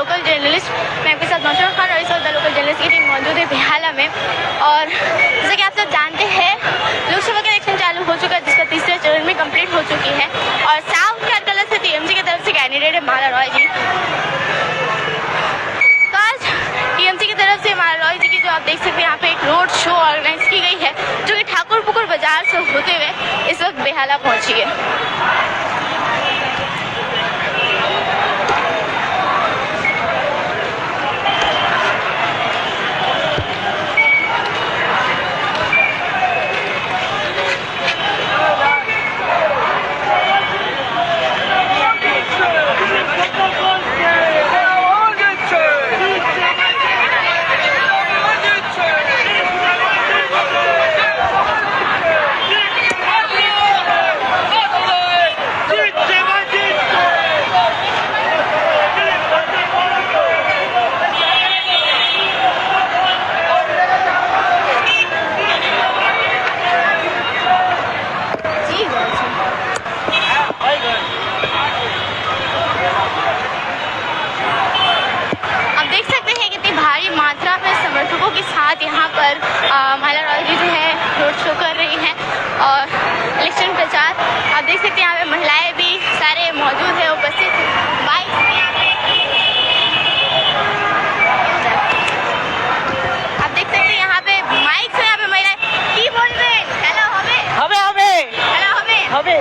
Local journalist. मैं आपके साथ नौशर खान और इस वक्त द लोकल जर्नलिस्ट की टीम मौजूद है बेहाला में। और जैसे कि आप सब जानते हैं लोकसभा का इलेक्शन चालू हो चुका है, जिसका तीसरा चरण में कंप्लीट हो चुकी है। और साउथ कैलकाटा से टीएमसी की तरफ से कैंडिडेट है माला रॉय जी। तो आज टीएमसी की तरफ से माला रॉय जी की जो आप देख सकते हैं यहाँ पे एक रोड शो ऑर्गेनाइज की गई है, जो कि ठाकुर पुकुर बाजार से होते हुए इस वक्त बेहाला पहुंची है। समर्थकों के साथ यहाँ पर माला रॉय जी जो है रोड शो कर रही हैं और इलेक्शन प्रचार आप देख सकते हैं। यहाँ पे महिलाएं भी सारे मौजूद है, उपस्थित बाइक आप देख सकते हैं यहाँ पे माइक से यहाँ पे महिलाएं की बोल रहे हेलो हमें হবে হবে हेलो हमें হবে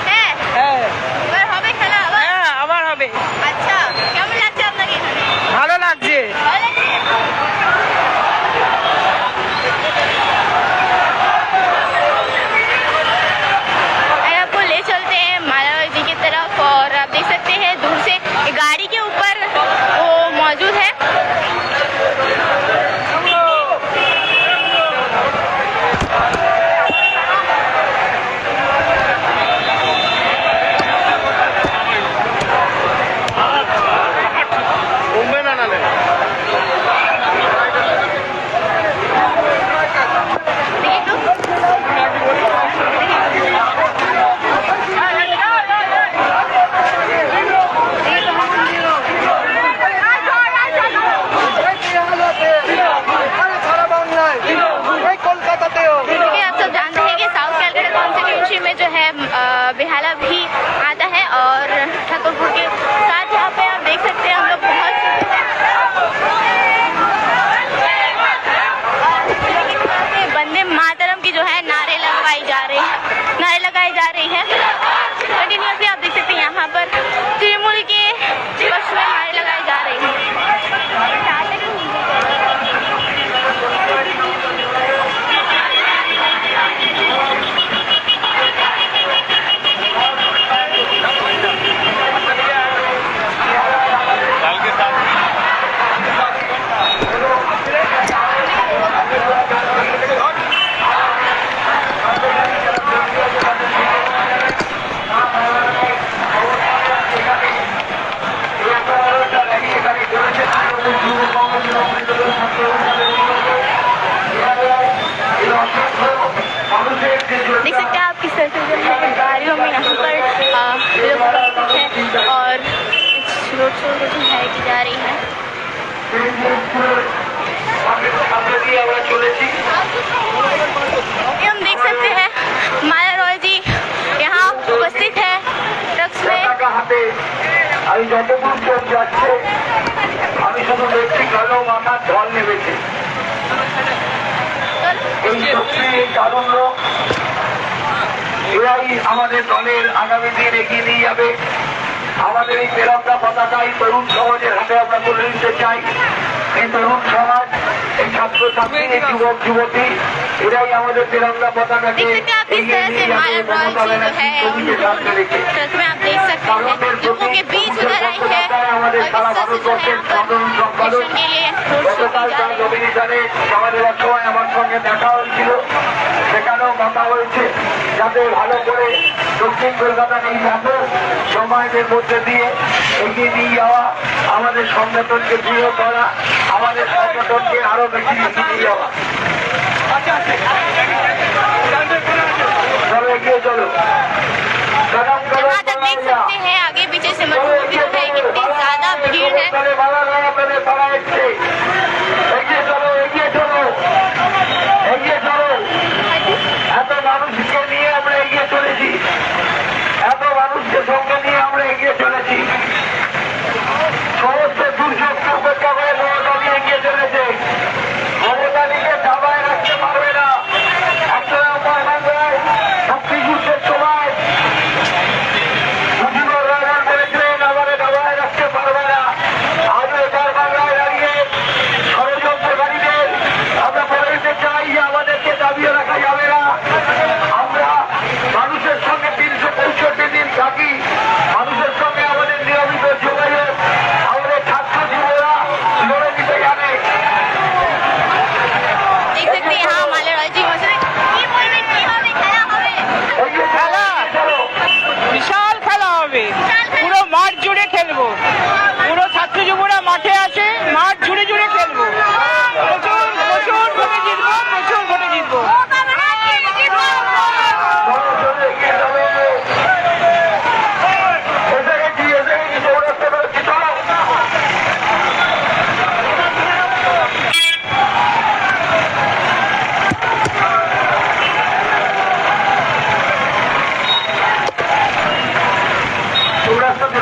হ্যাঁ হ্যাঁ এবার হবে খেলা আবার হ্যাঁ আবার হবে। আচ্ছা কেমন লাগছে আপনাকে এখানে? ভালো লাগছে। ভালো লাগছে। आपको ले चलते हैं माला रॉय जी की तरफ और आप देख सकते हैं दूर से गाड़ी के ऊपर वो मौजूद है। बेहाला भी आता है और ठाकुरपुर के साथ यहाँ पे आप देख सकते हैं हम लोग बहुत वंदे मातरम की जो है नारे लगाए जा रहे हैं कंटिन्यूसली। आप देख सकते हैं यहाँ पर तृणमूल के पक्ष में नारे लगाए जा रहे हैं। देख सकते हैं आप किस तरह से गाड़ियों में यहाँ पर लोग हैं और रोड शो जो है की जा रही है। हम देख सकते हैं माला रॉय जी यहाँ उपस्थित है ट्रक्स में। আমি যতদূর চোখ যাচ্ছে আমি শুধু দেখছি কালো মাথা জল নেমেছে। এই শক্তি এই তারুণ্য এরাই আমাদের দলের আগামী দিন এগিয়ে নিয়ে যাবে। আমাদের এই তেরঙ্গা পতাকাই তরুণ সমাজের হাতে আমরা তুলে দিতে চাই। এই তরুণ সমাজ, এই ছাত্রছাত্রী, এই যুবক যুবতী এরাই আমাদের তিरंगा पताका के लोगों के बीच उधर आई है আমাদের এক সময় আমার সঙ্গে দেখা হয়েছিল, সেখানেও কথা হয়েছে যাতে ভালো করে দক্ষিণ কলকাতার এই ব্যাপক সমাজের মধ্যে দিয়ে এগিয়ে নিয়ে যাওয়া, আমাদের সংগঠনকে দৃঢ় করা, আমাদের সংগঠনকে আরো বেশি এগিয়ে নিয়ে যাওয়া। चलो एगिए चलो जहाँ तक देख सकते हैं आगे पीछे से मजबूत है, कितनी ज्यादा भीड़ है।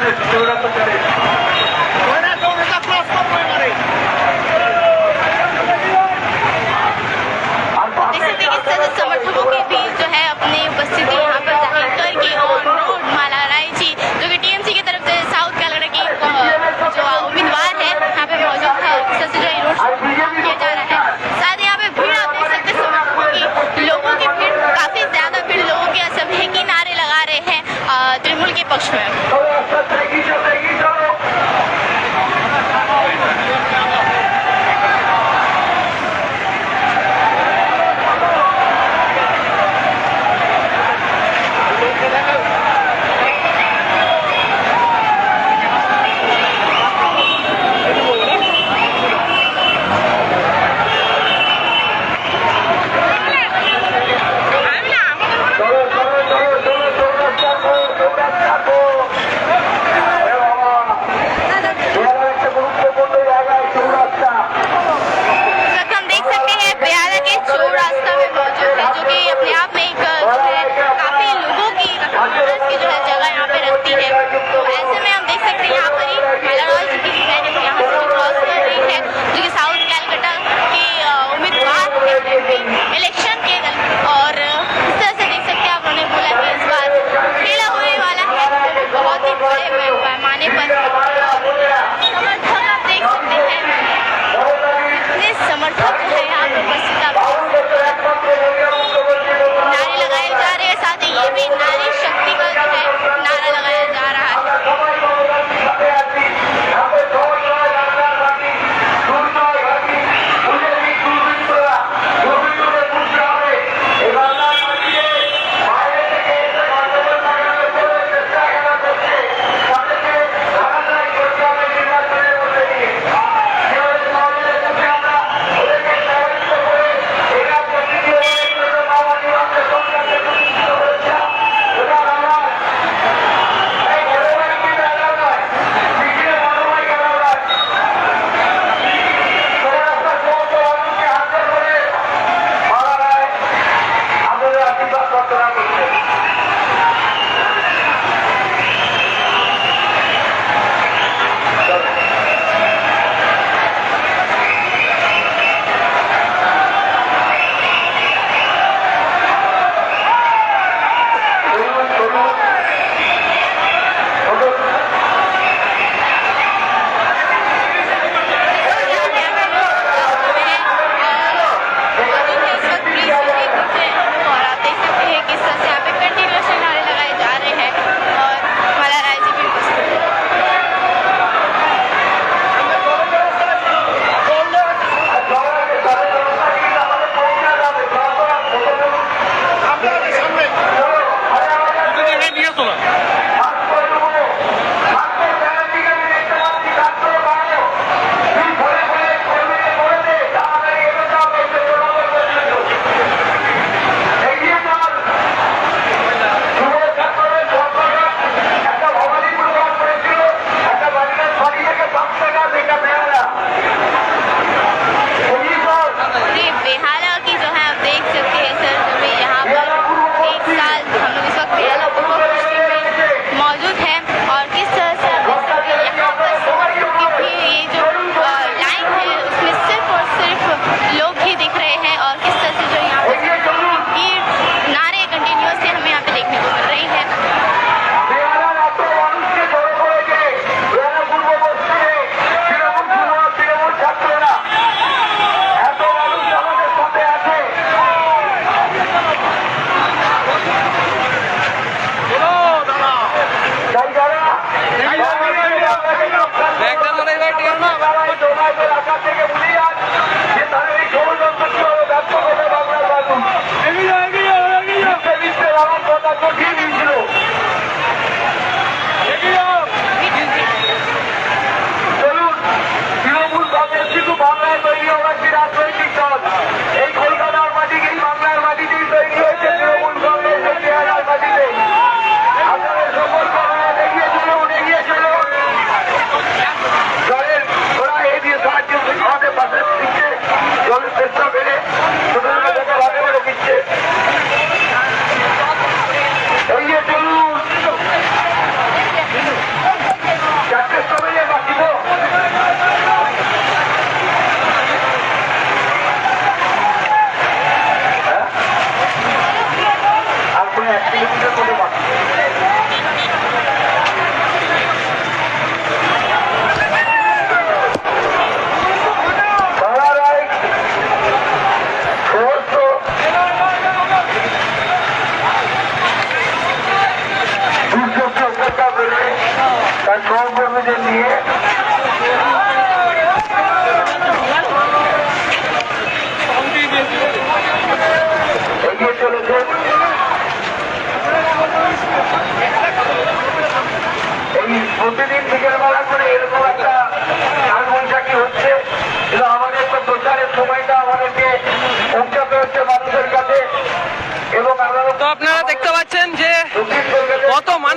চলে চৌরাস্তা চলে देख सकते हैं किस तरह से समर्थकों के बीच जो है अपनी उपस्थिति यहाँ पर जाहिर करके ऑन रोड माला राय जी जो कि टीएमसी की तरफ से साउथ कैलकाटा की जो उम्मीदवार है यहाँ पे मौजूद है इस तरह से जो ये रोड शो किया जा रहा है। साथ ही यहाँ पे भीड़ आप देख सकते हैं समर्थकों की, लोगों की भीड़ काफी ज्यादा भीड़, लोगों के सभी की नारे लगा रहे हैं तृणमूल के पक्ष में। চলো চলো চলো চলো চৌরাস্তা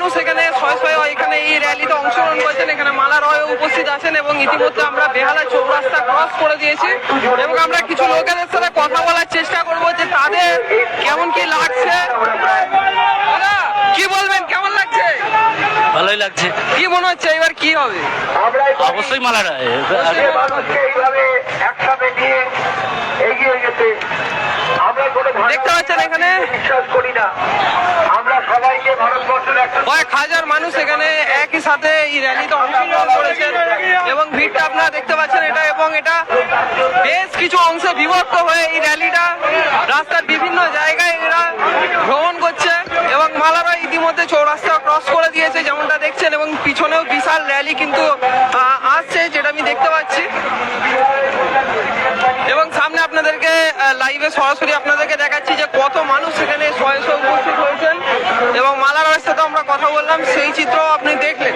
মানুষ এখানে শয়ে শয়ে এখানে এই র্যালিতে অংশগ্রহণ করছেন। এখানে মালা রয় উপস্থিত আছেন এবং ইতিমধ্যে আমরা বেহালা চৌরাস্তা ক্রস করে দিয়েছি এবং আমরা কিছু লোকেদের সাথে কথা বলার চেষ্টা করবো যে তাদের কেমন কি লাগছে। দাদা, কি বলবেন, কেমন লাগছে? ভালোই লাগছে। কি মনে হচ্ছে এবার কি হবে? অবশ্যই মালারা মানুষকে এইভাবে একসাথে নিয়ে এগিয়ে যেতে আমরা কোনো দেখতে পাচ্ছেন এখানে বিশ্বাস করি না। আমরা সবাইকে ভারতবর্ষের একটা কয়েক হাজার মানুষ এখানে একই সাথে এই র্যালিতে অংশগ্রহণ করেছেন এবং ভিড়টা আপনারা দেখতে পাচ্ছেন এটা, এবং এটা বেশ কিছু অংশে বিভক্ত হয়ে এই র্যালিটা রাস্তার বিভিন্ন জায়গায় এরা ভ্রমণ করছে এবং মালারা ইতিমধ্যে চৌরাস্তা ক্রস করে দিয়েছে যেমনটা দেখছেন, এবং পিছনেও বিশাল র্যালি কিন্তু আসছে যেটা আমি দেখতে পাচ্ছি। এবং সামনে আপনাদেরকে লাইভে সরাসরি আপনাদেরকে দেখাচ্ছি যে কত মানুষ এখানে শয়ে শয়ে উপস্থিত হয়েছেন এবং মালারার সাথে আমরা কথা বললাম, সেই চিত্র আপনি দেখলেন।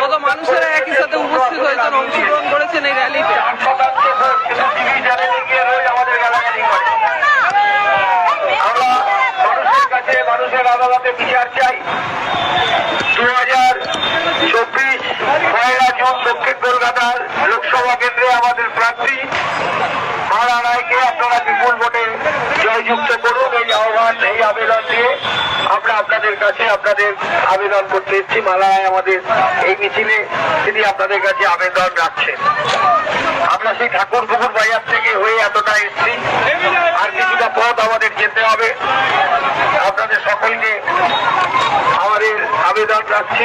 কত মানুষেরা একই সাথে উপস্থিত হয়েছেন, অংশগ্রহণ করেছেন এই র্যালিতে। মানুষের আদালতে বিচার চাই। 2024 পয়লা জুন দক্ষিণ কলকাতার লোকসভা কেন্দ্রে আমাদের প্রার্থী মালা রায়কে আপনারা বিপুল ভোটে জয়যুক্ত করুন। এই আহ্বান, এই আবেদন দিয়ে আমরা আপনাদের কাছে আপনাদের আবেদন করতে এসেছি। মালা রায় আমাদের এই মিছিলে তিনি আপনাদের কাছে আবেদন রাখছেন। আমরা সেই ঠাকুর পুকুর বাজার থেকে হয়ে এতটা এসেছি, আর কিছুটা পথ আমাদের যেতে হবে। আপনাদের সকলকে আমাদের আবেদন রাখছি।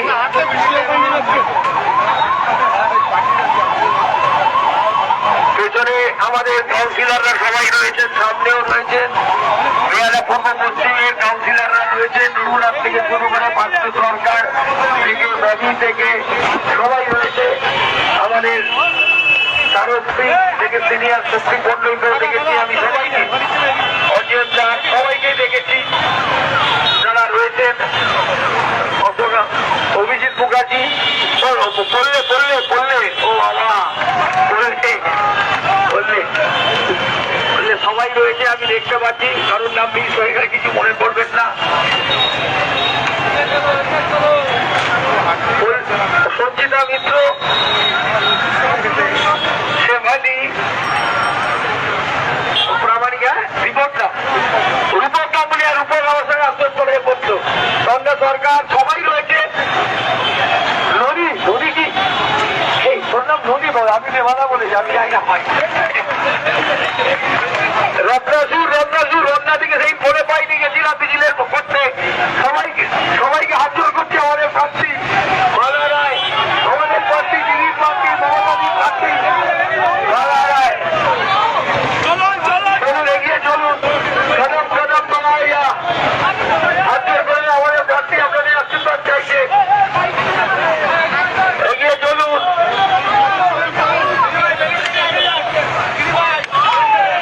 পেছনে আমাদের কাউন্সিলররা সবাই রয়েছেন, সামনেও রয়েছেন বেহালা পূর্ব পশ্চিমের কাউন্সিলররা রয়েছেন, রঘুনাথ থেকে শুরু করে পার্থ সরকার থেকে নবী থেকে সবাই রয়েছে। আমাদের সারস্বী থেকে সিনিয়র সুপ্রিম মন্ডলকেও দেখেছি আমি, সবাইকে অজয় দাস সবাইকে দেখেছি যারা রয়েছেন। অভিজিৎ মুখার্জি বললে ও বাবা বললে সবাই রয়েছে আমি দেখতে পাচ্ছি। কারোর নাম মিস হয়ে গেলে কিছু মনে করবেন না। সঞ্চিতা মিত্র, শেফালি প্রামাণিকা, রিপোর্টটা বলি আর উপর আমার সঙ্গে আশ্বাস করে পড়তো সন্ধ্যা সরকার সবাই রয়েছে। নদী কি এই তোর নাম নদী বল, আমি দেবাদা বলেছি, আমি জানি না হয়। রত্নাসুর রত্না থেকে সেই ফোনে পাইনি গেছিলাম মিছিলের করতে। সবাইকে হাত জোর করছি আমাদের প্রার্থী মালা রায়, আমাদের প্রার্থী দিদির প্রার্থী, মহানদীর প্রার্থী মালা রায়। চলুন এগিয়ে চলুন, কদম কদম বানাইয়া হাত জোর করে আমাদের প্রার্থী আপনাদের আশীর্বাদ চাইছে। এগিয়ে চলুন।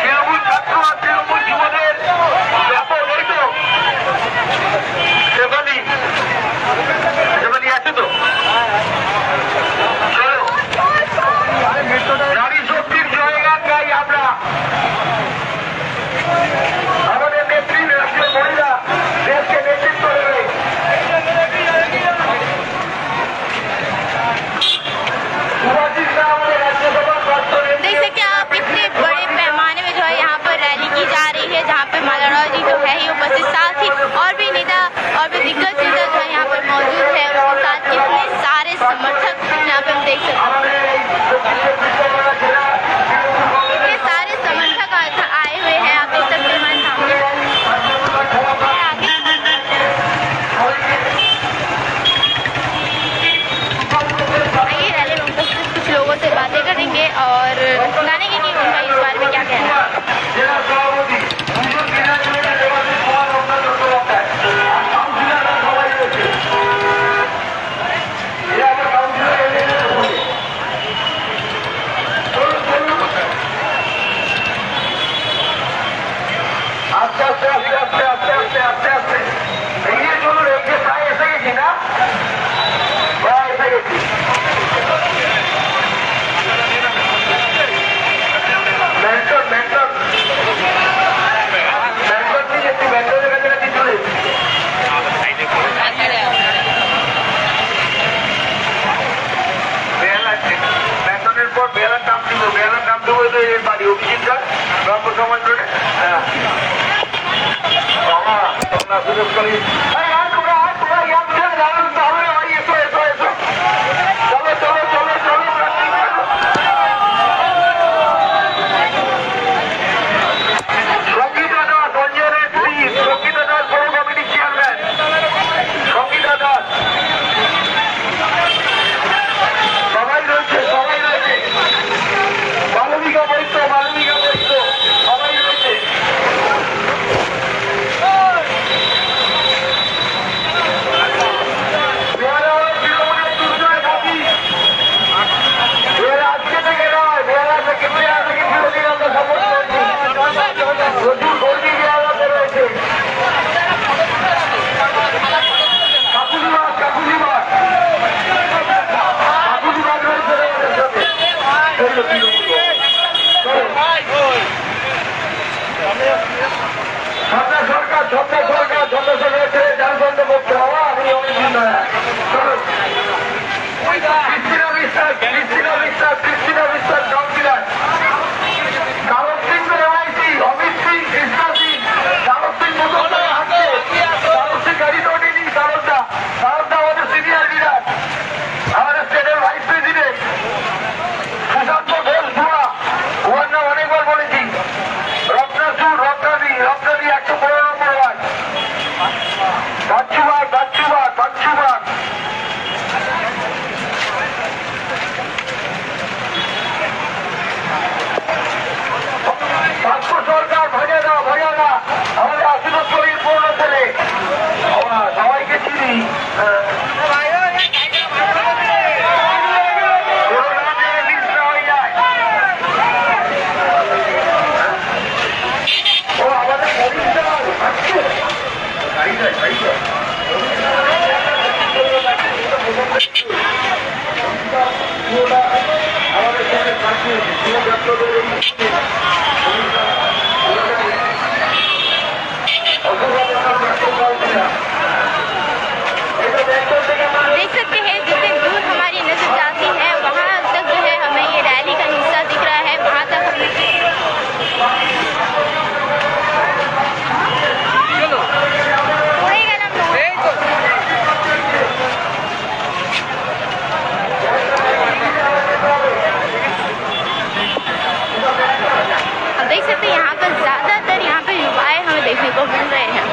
তৃণমূল সরকার ছেড়ে ঝাড়খণ্ড করতে বাবা, আমি অনেক দিন ধরে। চলো। ক্রিস্টিনা বিশ্বাস কাউন্সিলর, কারণ সিং এমআইসি, অমিত সিং, কৃষ্ণা সিং, কারণ সিং মুখোপাধ্যায় হাঁটছে, কারণ সিং গাড়ি তোলেনি, কারণটা আমাদের সিনিয়র লিডার, আমাদের স্টেটের ভাইস প্রেসিডেন্ট সুশান্ত ঘোষ ভুয়া, ওর নাম অনেকবার বলেছি। রত্নাদি 115 নম্বর ওয়ার্ড, বাচ্চুবাগ। সরকার ভজা না আমাদের আশীর্বাদ শরীর পূর্ণ ছেলে, সবাইকে চিনি। ও আমাদের देख सकते हैं जितने दूर हमारी नजर जाती है वहाँ तक जो है हमें ये रैली का हिस्सा दिख रहा है। वहाँ तक वही गलत लोग। এই তো आप देख सकते हैं यहाँ पर ज्यादातर यहाँ पर युवाएं हमें देखने को मिल रहे हैं।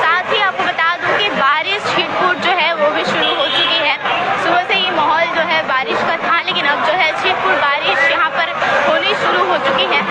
साथ ही आपको बता दूं कि बारिश छिटपुट जो है वो भी शुरू हो चुकी है। सुबह से ये माहौल जो है बारिश का था, लेकिन अब जो है छिटपुट बारिश यहाँ पर होनी शुरू हो चुकी है।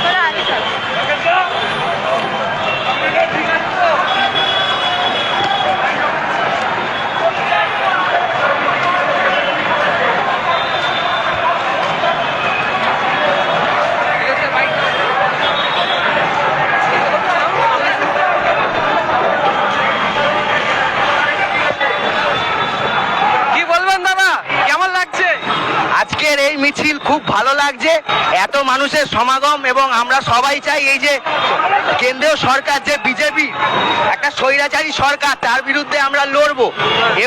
थोड़ा आगे चलो। কি বলবেন দাদা, কেমন লাগছে? আজকের এই মিছিল খুব ভালো লাগছে, এত মানুষের সমাগম, এবং আমরা সবাই চাই এই যে কেন্দ্রীয় সরকার যে বিজেপি একটা স্বৈরাচারী সরকার, তার বিরুদ্ধে আমরা লড়বো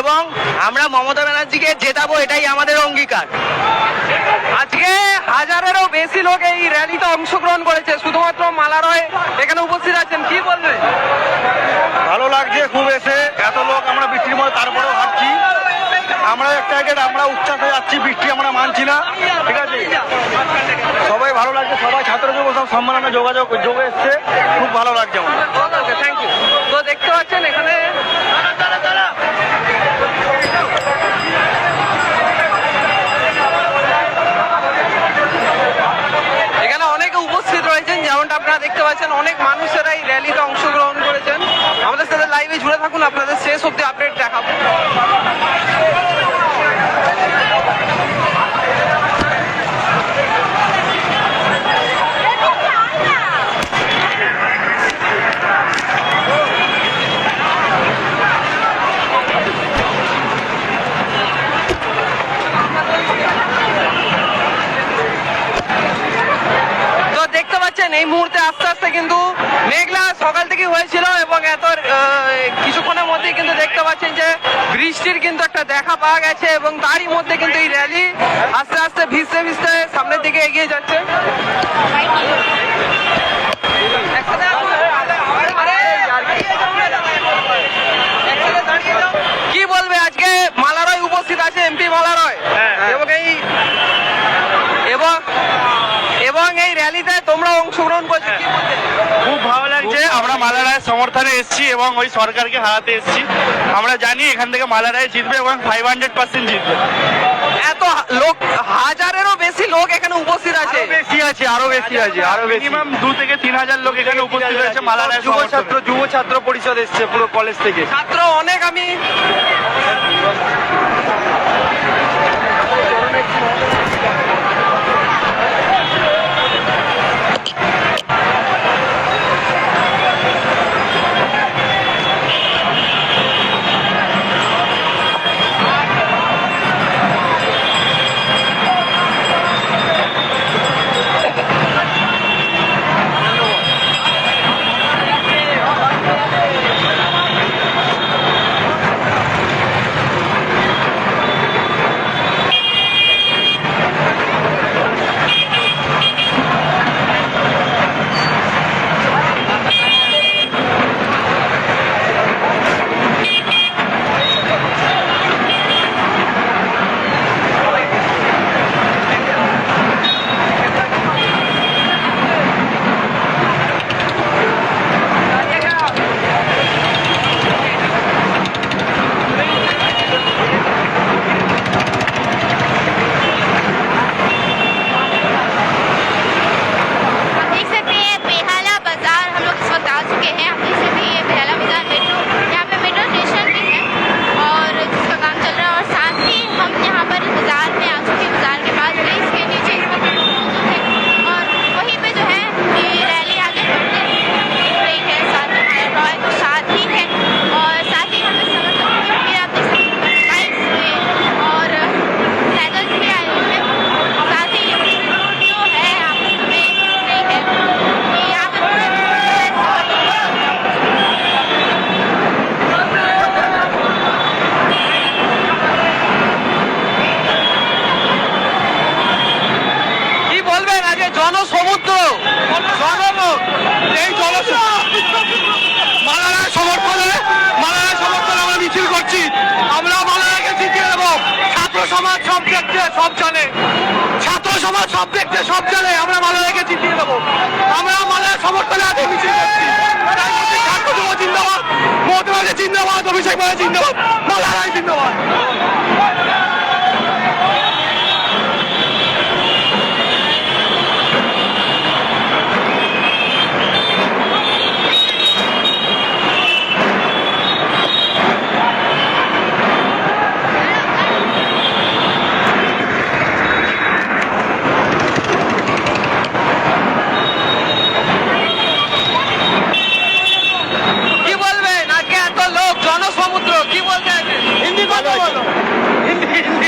এবং আমরা মমতা ব্যানার্জিকে জেতাবো, এটাই আমাদের অঙ্গীকার। আজকে হাজারেরও বেশি লোক এই র্যালিতে অংশগ্রহণ করেছে, শুধুমাত্র মালারয় এখানে উপস্থিত আছেন, কি বলবেন? ভালো লাগছে খুব, এসে এত লোক আমরা বৃষ্টির মধ্যে তারপরেও হাঁটছি, আমরা একটা আমরা উচ্ছ্বাসে যাচ্ছি, বৃষ্টি আমরা মানছি না, ঠিক আছে। সবাই ভালো লাগছে, সবাই ছাত্র যুব সব সম্মেলনে যোগ এসছে, খুব ভালো লাগছে আমাদের। ওকে, থ্যাংক ইউ। তো দেখতে পাচ্ছেন এখানে অনেকে উপস্থিত রয়েছেন, যেমনটা আপনারা দেখতে পাচ্ছেন অনেক মানুষেরা এই র্যালিতে অংশগ্রহণ করেছেন। আমাদের সাথে লাইভে জুড়ে থাকুন, আপনাদের শেষ অব্দি আপডেট দেখাবো। এই মুহূর্তে আস্তে আস্তে কিন্তু মেঘলা সকাল থেকে হয়েছিল এবং এত কিছুক্ষণের মধ্যে কিন্তু দেখতে পাচ্ছেন যে বৃষ্টির কিন্তু একটা দেখা পাওয়া গেছে এবং তারই মধ্যে কিন্তু এই র্যালি আস্তে আস্তে ভিজতে ভিজতে সামনের দিকে এগিয়ে যাচ্ছে। কি বলবে, আজকে মালারয় উপস্থিত আছে এমপি মালারয় এবং এই র্যালিতে তোমরা অংশগ্রহণ করছো, খুব ভালো লাগছে। আমরা আমরা মালা রায়ের সমর্থনে এসেছি এবং ওই সরকারকে হারাতে এসেছি। আমরা জানি এখান থেকে মালা রায় জিতবে এবং 500% জিতবে। এত লোক, হাজারেরও বেশি লোক এখানে উপস্থিত আছে। আরো বেশি আছে মিনিমাম 2 থেকে 3,000 লোক এখানে উপস্থিত হয়েছে মালা রায় সমর্থনে। যুব ছাত্র পরিষদ এসছে পুরো কলেজ থেকে। ছাত্র অনেক, আমি জনসমুদ্র, জনমত, এই মালারায় সমর্থনে আমরা মিছিল করছি। আমরা মালারাকে জিতিয়ে দেবো। ছাত্র সমাজ সব দেখতে সব জানে, আমরা মালারাকে জিতিয়ে দেবো। আমরা মালারায় সমর্থনে আজকে মিছিল করছি। ছাত্র যুব জিন্দাবাদ, মমতা ব্যানার্জি জিন্দাবাদ, অভিষেক ব্যানার্জি জিন্দাবাদ, মালারায় জিন্দাবাদ। কি বলবেন আজকে এত লোক, জনসমুদ্র, কি বলতে হিন্দি কথা বলো, হিন্দি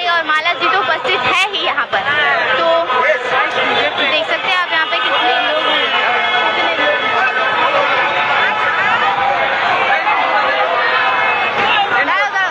अधिकारी और माला जी तो उपस्थित है ही यहाँ पर। तो देख सकते हैं आप यहाँ पे कितने लोग हैं, कितने लोग। दाঁড়াও, दाঁড়াও।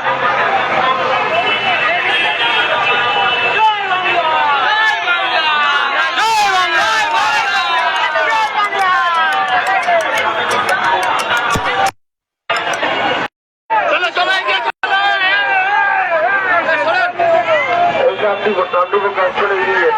এই গানটি কাজ করে দিয়ে